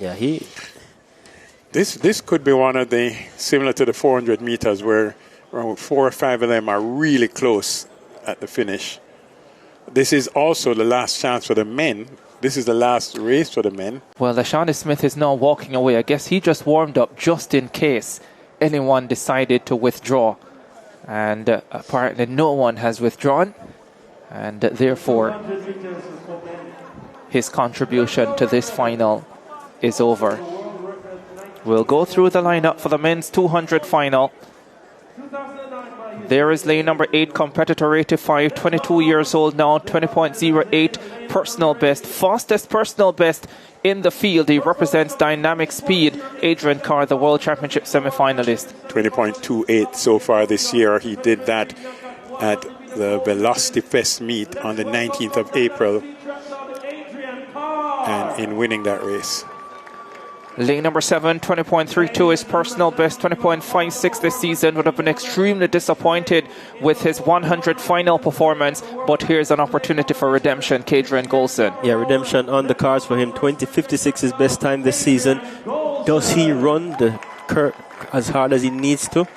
Yeah, This could be one of the, similar to the 400 meters, where around 4 or 5 of them are really close at the finish. This is also the last chance for the men. This is the last race for the men. Well, Shawnee Smith is now walking away. I guess he just warmed up just in case anyone decided to withdraw. And apparently no one has withdrawn. And therefore, his contribution to this final is over. We'll go through the lineup for the men's 200 final. There is lane number 8, competitor 85, 22 years old now, 20.08 personal best, fastest personal best in the field. He represents dynamic speed. Adrian Carr, the World Championship semi-finalist. 20.28 so far this year. He did that at the Velocity Fest meet on the 19th of April, and in winning that race. Lane number 7, 20.32 is personal best, 20.56 this season. Would have been extremely disappointed with his 100 final performance, but here's an opportunity for redemption. Kadrian Golson. Yeah, redemption on the cards for him. 20.56 is best time this season. Does he run the curve as hard as he needs to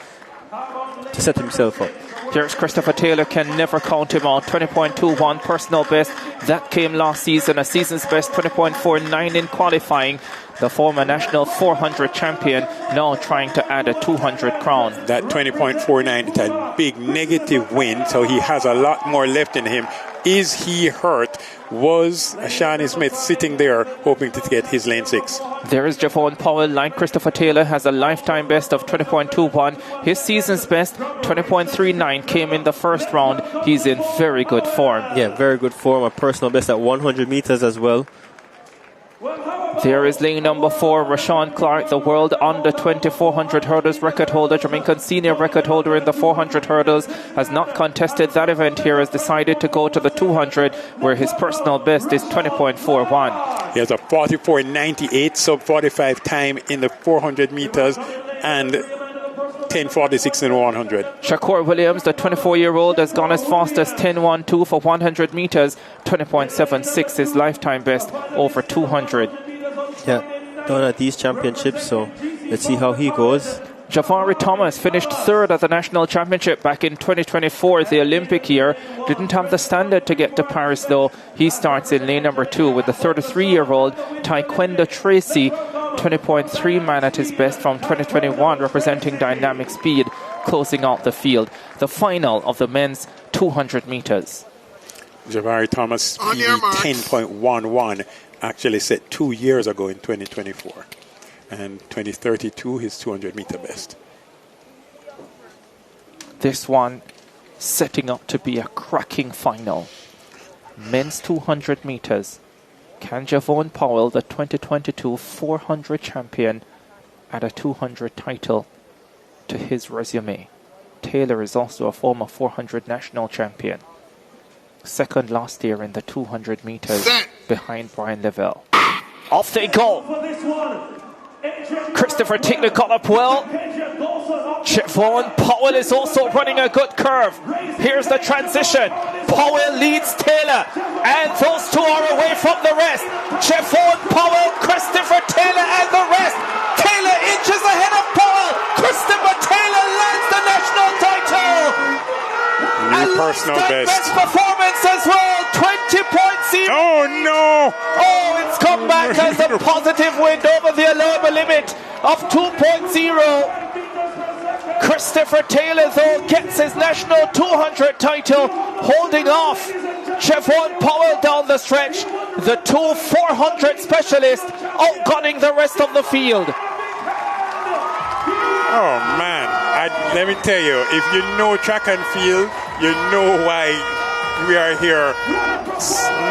set himself up? Here's Christopher Taylor, can never count him out. 20.21 personal best. That came last season. A season's best, 20.49 in qualifying. The former national 400 champion now trying to add a 200 crown. That 20.49 is a big negative win, so he has a lot more left in him. Is he hurt? Was Shawnee Smith sitting there hoping to get his lane 6? There is Javon Powell, like Christopher Taylor, has a lifetime best of 20.21. His season's best, 20.39, came in the first round. He's in very good form. Yeah, very good form. A personal best at 100 meters as well. There is lane number 4, Rashawn Clark, the world under 20 400 hurdles record holder, Jamaican senior record holder in the 400 hurdles, has not contested that event here, has decided to go to the 200, where his personal best is 20.41. He has a 44.98 sub 45 time in the 400 meters and 10.46 in 100. Shakur Williams, the 24-year-old, has gone as fast as 10.12 for 100 meters, 20.76 his lifetime best over 200. Yeah, done at these championships, so let's see how he goes. Javari Thomas finished 3rd at the national championship back in 2024, the Olympic year. Didn't have the standard to get to Paris though. He starts in lane number 2 with the 33-year-old Taekwondo Tracy, 20.3 man at his best from 2021, representing dynamic speed, closing out the field. The final of the men's 200 meters. Javari Thomas, PB 10.11, actually set 2 years ago in 2024. And 2032, his 200-meter best. This one setting up to be a cracking final. Men's 200 meters. Can Javon Powell, the 2022 400 champion, add a 200 title to his resume? Taylor is also a former 400 national champion. 2nd last year in the 200 meters behind Brian Lavelle. Off they go. Christopher Taylor got up well. Javon Powell is also running a good curve. Here's the transition. Powell leads Taylor, and those two are away from the rest. Javon Powell, Christopher Taylor, and the rest. Taylor inches ahead of Powell. Christopher Taylor lands the national title. New personal best performance as well. 20.0. Oh no! Oh, it's come back as a positive win over the allowable limit of 2.0. Christopher Taylor, though, gets his national 200 title, holding off Javon Powell down the stretch. The two 400 specialists outgunning the rest of the field. Oh man, let me tell you, if you know track and field, you know why we are here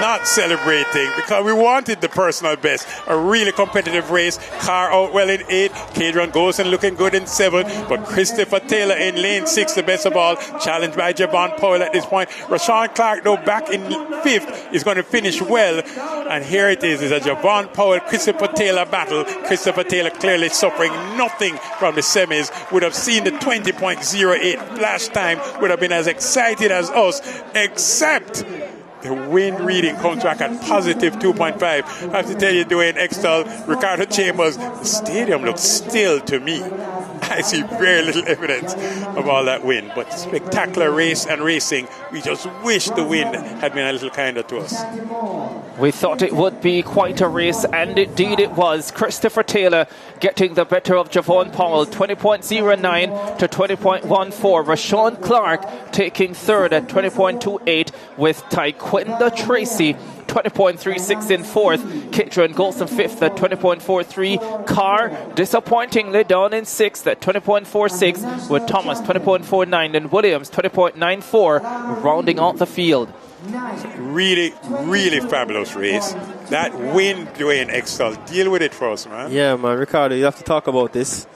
not celebrating, because we wanted the personal best. A really competitive race. Carr out well in 8. Kadrian Golson looking good in 7. But Christopher Taylor in lane 6, the best of all. Challenged by Javon Powell at this point. Rashawn Clark, though, back in 5th, is going to finish well. And here it is. It's a Javon Powell, Christopher Taylor battle. Christopher Taylor clearly suffering nothing from the semis. Would have seen the 20.08 flash time. Would have been as excited as us, except The wind reading comes back at positive 2.5. I have to tell you, Dwayne Extall, Ricardo Chambers, the stadium looks still to me. I see very little evidence of all that wind, but spectacular race and racing. We just wish the wind had been a little kinder to us. We thought it would be quite a race, and indeed it was. Christopher Taylor getting the better of Javon Powell, 20.09 to 20.14. Rashawn Clark taking third at 20.28, with Taekwondo Tracy 20.36 in fourth. Kitron Golson fifth at 20.43. Carr disappointingly down in sixth at 20.46, with Thomas 20.49 and Williams 20.94 rounding out the field. Really, really fabulous race. That wind, Dwayne Extall, deal with it for us, man. Yeah, man, Ricardo, you have to talk about this.